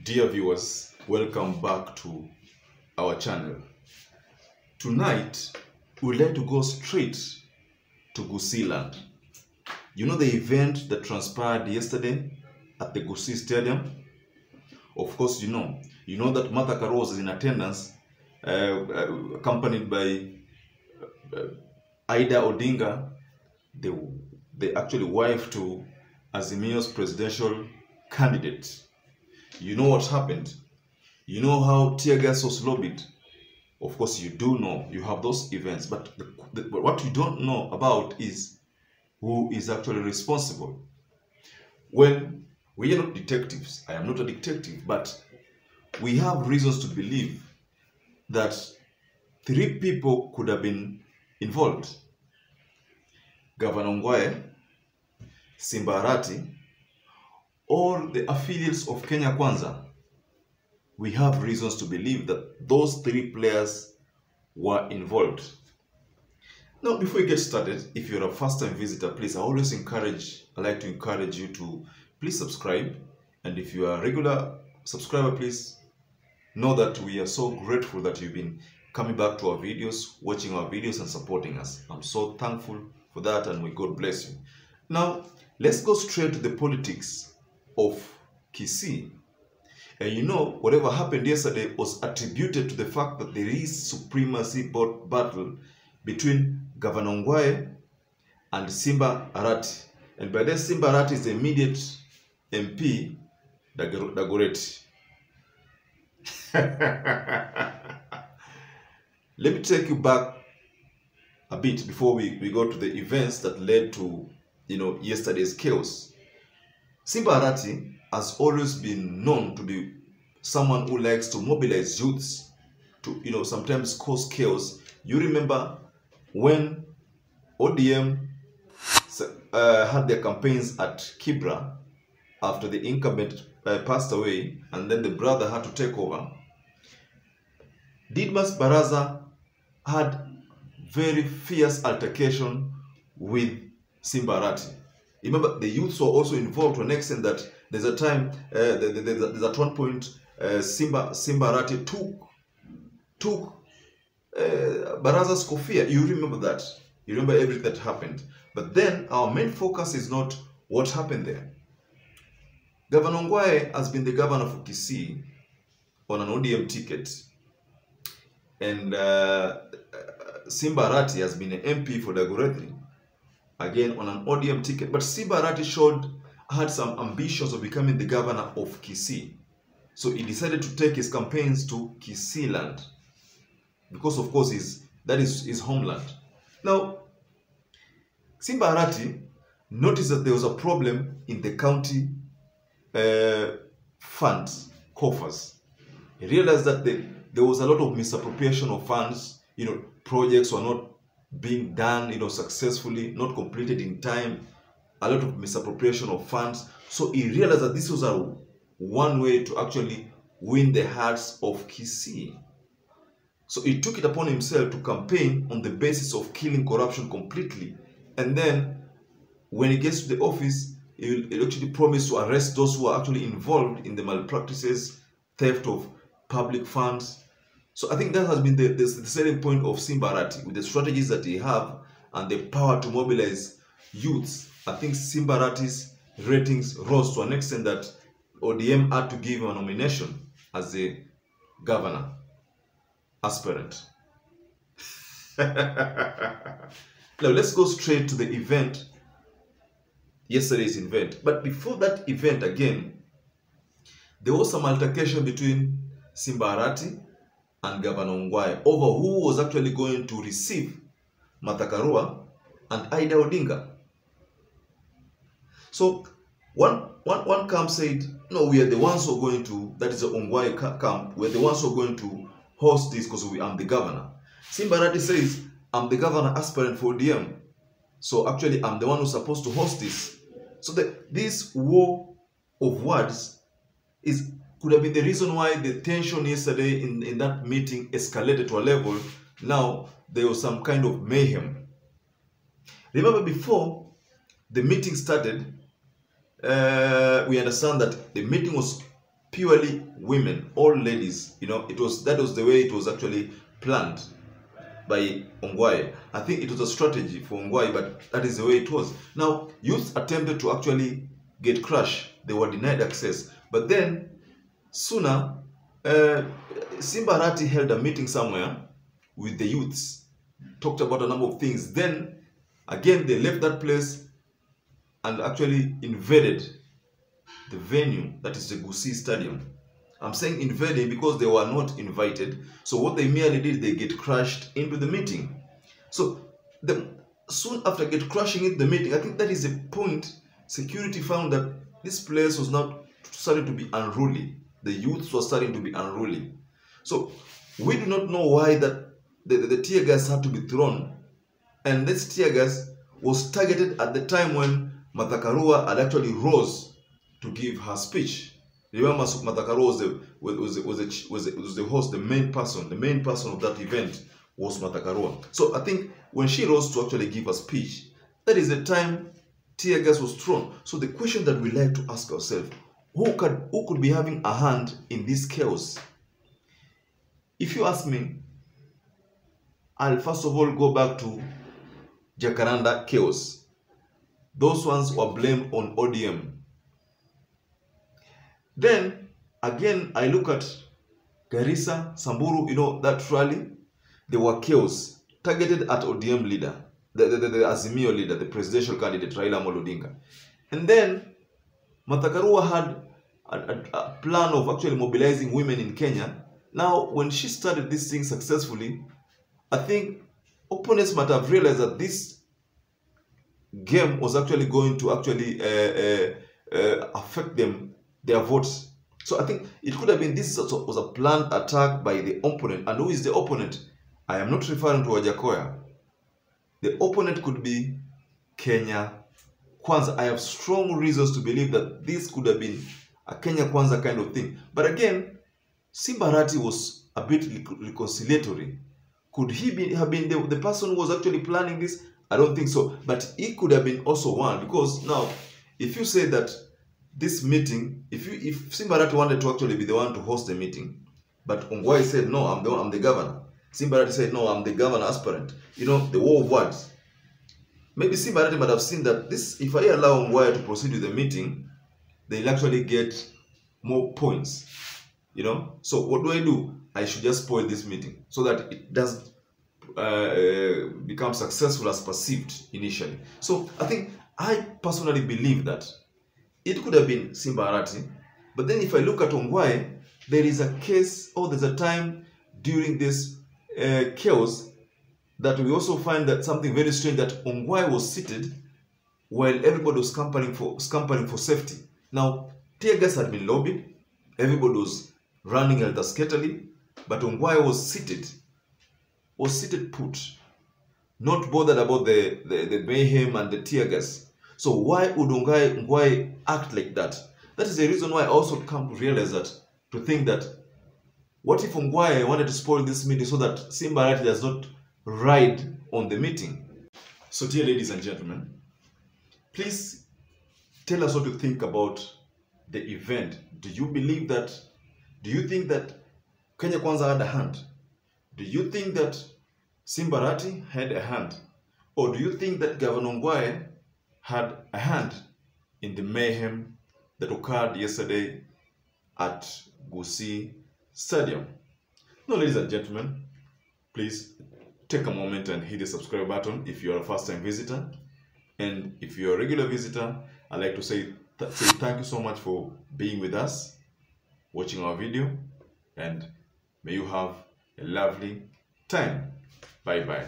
Dear viewers, welcome back to our channel. Tonight, we'd like to go straight to GUSII land. You know the event that transpired yesterday at the GUSII Stadium? Of course, you know that Martha KARUA was in attendance, accompanied by Ida Odinga, the actually wife to Azimio's presidential candidate. You know what happened? You know how tear gas was lobbied? Of course, you do know. You have those events. But what you don't know about is who is actually responsible. Well, we are not detectives. I am not a detective. But we have reasons to believe that 3 people could have been involved. Governor Ongwae, Simba Arati, or the affiliates of KENYA Kwanza. We have reasons to believe that those 3 players were involved. Now, before we get started, if you're a first-time visitor, please, I like to encourage you to please subscribe. And if you are a regular subscriber, please know that we are so grateful that you've been coming back to our videos, watching our videos and supporting us. I'm so thankful for that, and may God bless you. Now, let's go straight to the politics of Kisii. And you know, whatever happened yesterday was attributed to the fact that there is supremacy battle between Governor Ongwae and Simba Arati. And by that, Simba Arati is the immediate MP, Dagoretti. Let me take you back a bit before we go to the events that led to, yesterday's chaos. Simba Arati has always been known to be someone who likes to mobilize youths to, sometimes cause chaos. You remember when ODM had their campaigns at Kibra after the incumbent passed away, and then the brother had to take over. Didmas Baraza had very fierce altercation with Simba Arati. Remember, the youths were also involved to an extent that there's a time, there's at one point, Simba Arati took Baraza's kofia. You remember that. You remember everything that happened. But then our main focus is not what happened there. Governor Ongwae has been the governor for Kisii on an ODM ticket. And Simba Arati has been an MP for Dagoretti, again on an ODM ticket. But Simba Arati had some ambitions of becoming the governor of Kisii. So he decided to take his campaigns to Kisii land, because of course that is his homeland. Now, Simba Arati noticed that there was a problem in the county funds, coffers. He realized that there was a lot of misappropriation of funds. Projects were not being done, successfully, not completed in time, a lot of misappropriation of funds. So he realized that this was one way to actually win the hearts of Kisii. So he took it upon himself to campaign on the basis of killing corruption completely. And then when he gets to the office, he'll actually promise to arrest those who are actually involved in the malpractices, theft of public funds. So I think that has been the selling point of Simba Arati, with the strategies that he have and the power to mobilize youths. I think Simba Arati's ratings rose to an extent that ODM had to give him a nomination as the governor aspirant. Now let's go straight to the event, yesterday's event. But before that event, again, there was some altercation between Simba Arati and Governor Ongwae over who was actually going to receive Martha KARUA and Ida Odinga. So one camp said, no, we are the ones who are going to, that is the Ongwae camp, we're the ones who are going to host this because I'm the governor. Simba Arati says, I'm the governor aspirant for ODM. So actually, I'm the one who's supposed to host this. So this war of words could have been the reason why the tension yesterday in that meeting escalated to a level. Now, there was some kind of mayhem. Remember, before the meeting started, we understand that the meeting was purely women, all ladies. You know, that was the way it was actually planned by Ongwae. I think it was a strategy for Ongwae, but that is the way it was. Now, youth attempted to actually get crushed. They were denied access. But then, sooner, Simba Arati held a meeting somewhere with the youths, talked about a number of things. Then, again, they left that place and actually invaded the venue, that is the GUSII Stadium. I'm saying invading because they were not invited. So what they merely did, they get crushed into the meeting. So soon after crashing into the meeting, I think that is the point. Security found that this place was not starting to be unruly. The youths were starting to be unruly. So we do not know why that the tear gas had to be thrown. And this tear gas was targeted at the time when Martha KARUA had actually rose to give her speech. Remember, Martha KARUA was the host, the main person of that event was Martha KARUA. So I think when she rose to actually give a speech, that is the time tear gas was thrown. So the question that we like to ask ourselves, who could be having a hand in this chaos? If you ask me, I'll first of all go back to Jacaranda chaos. Those ones were blamed on ODM. Then, again, I look at Garissa, Samburu, you know, that rally. There were chaos targeted at ODM leader, the Azimio leader, the presidential candidate, Raila Martha KARUA. And then, Martha KARUA had a plan of actually mobilizing women in Kenya. Now, when she started this thing successfully, I think opponents might have realized that this game was actually going to actually affect their votes. So I think it could have been this was a planned attack by the opponent. And who is the opponent? I am not referring to Wajackoya. The opponent could be KENYA Kwanza. I have strong reasons to believe that this could have been a KENYA Kwanza kind of thing. But again, Simba Arati was a bit reconciliatory. Could he have been the person who was actually planning this? I don't think so. But he could have been also one, because now, if you say that this meeting, if Simba Arati wanted to actually be the one to host the meeting, but Ongwae said, no, I'm the governor. Simba Arati said, no, I'm the governor aspirant. You know, the war of words. Maybe Simba Arati might have seen that this, if I allow Ongwae to proceed with the meeting, they'll actually get more points. You know, so what do? I should just spoil this meeting so that it doesn't become successful as perceived initially. So I personally believe that it could have been Simba Arati. But then if I look at Ongwae, there is a case, or there's a time during this chaos that we also find that something very strange, that Ongwae was seated while everybody was scampering for safety. Now, tear gas had been lobbied, everybody was running helter-skelterly, but Ongwae was seated put, not bothered about the mayhem and the tear gas. So why would Ongwae act like that? That is the reason why I also come to realize that, to think that, what if Ongwae wanted to spoil this meeting so that Simba Arati does not ride on the meeting? So dear ladies and gentlemen, please tell us what you think about the event. Do you think that KENYA Kwanza had a hand? Do you think that Simba Arati had a hand? Or do you think that Governor Ongwae had a hand in the mayhem that occurred yesterday at GUSII Stadium? Now, ladies and gentlemen, please take a moment and hit the subscribe button if you are a first-time visitor. And if you're a regular visitor, I'd like to say thank you so much for being with us, watching our video, and may you have a lovely time. Bye-bye.